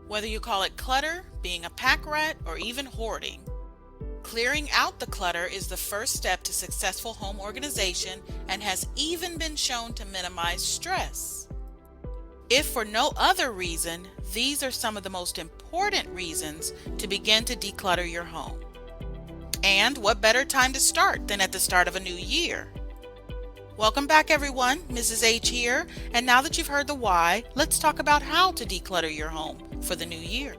Whether you call it clutter, being a pack rat, or even hoarding, clearing out the clutter is the first step to successful home organization and has even been shown to minimize stress. If for no other reason, these are some of the most important reasons to begin to declutter your home. And what better time to start than at the start of a new year? Welcome back everyone, Mrs. H here, and now that you've heard the why, let's talk about how to declutter your home for the new year.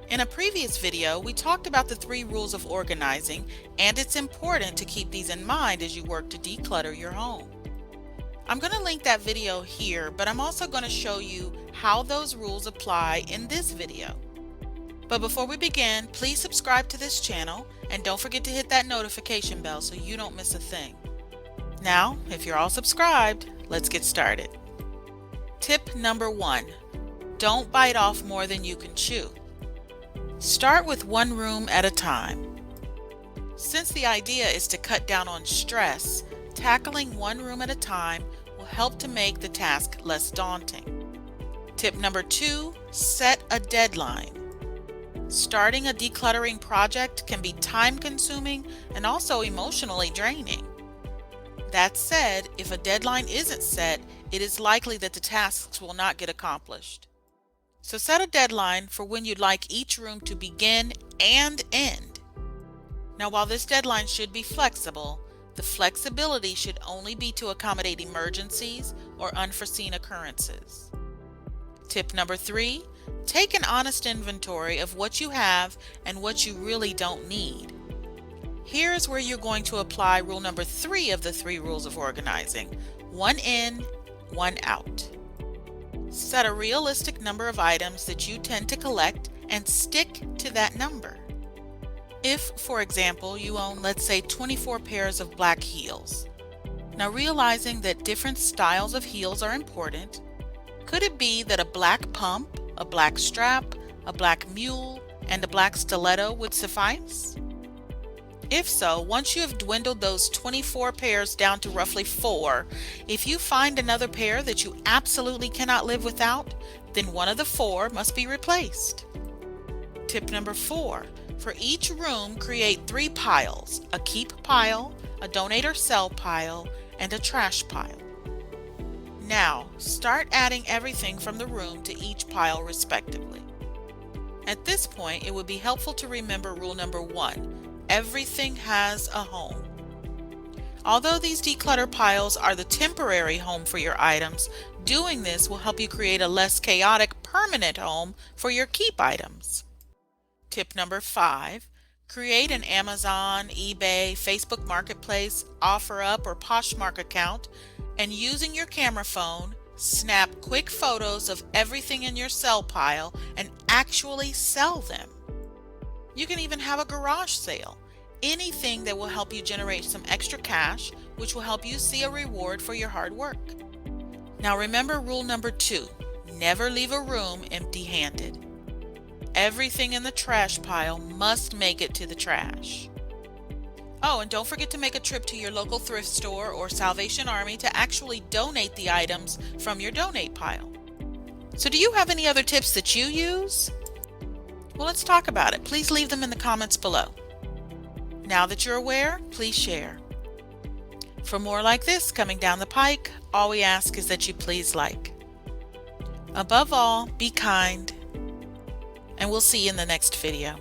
In a previous video, we talked about the 3 rules of organizing, and it's important to keep these in mind as you work to declutter your home. I'm going to link that video here, but I'm also going to show you how those rules apply in this video. But before we begin, please subscribe to this channel and don't forget to hit that notification bell so you don't miss a thing. Now, if you're all subscribed, let's get started. Tip number 1, don't bite off more than you can chew. Start with one room at a time. Since the idea is to cut down on stress, tackling one room at a time will help to make the task less daunting. Tip number 2, set a deadline. Starting a decluttering project can be time-consuming and also emotionally draining. That said, if a deadline isn't set, it is likely that the tasks will not get accomplished. So set a deadline for when you'd like each room to begin and end. Now, while this deadline should be flexible, the flexibility should only be to accommodate emergencies or unforeseen occurrences. Tip number 3, take an honest inventory of what you have and what you really don't need. Here's where you're going to apply rule number 3 of the 3 rules of organizing: one in, one out. Set a realistic number of items that you tend to collect and stick to that number. If, for example, you own, let's say, 24 pairs of black heels. Now, realizing that different styles of heels are important, could it be that a black pump, a black strap, a black mule, and a black stiletto would suffice? If so, once you have dwindled those 24 pairs down to roughly 4, if you find another pair that you absolutely cannot live without, then one of the 4 must be replaced. Tip number 4, for each room, create 3 piles: a keep pile, a donate or sell pile, and a trash pile. Now, start adding everything from the room to each pile respectively. At this point, it would be helpful to remember rule number 1. Everything has a home. Although these declutter piles are the temporary home for your items, doing this will help you create a less chaotic permanent home for your keep items. Tip number 5, create an Amazon, eBay, Facebook Marketplace, OfferUp, or Poshmark account, and using your camera phone, snap quick photos of everything in your sell pile and actually sell them. You can even have a garage sale. Anything that will help you generate some extra cash, which will help you see a reward for your hard work. Now remember rule number 2, never leave a room empty-handed. Everything in the trash pile must make it to the trash. Oh, and don't forget to make a trip to your local thrift store or Salvation Army to actually donate the items from your donate pile. So do you have any other tips that you use? Well, let's talk about it. Please leave them in the comments below. Now that you're aware, please share. For more like this coming down the pike, all we ask is that you please like. Above all, be kind, and we'll see you in the next video.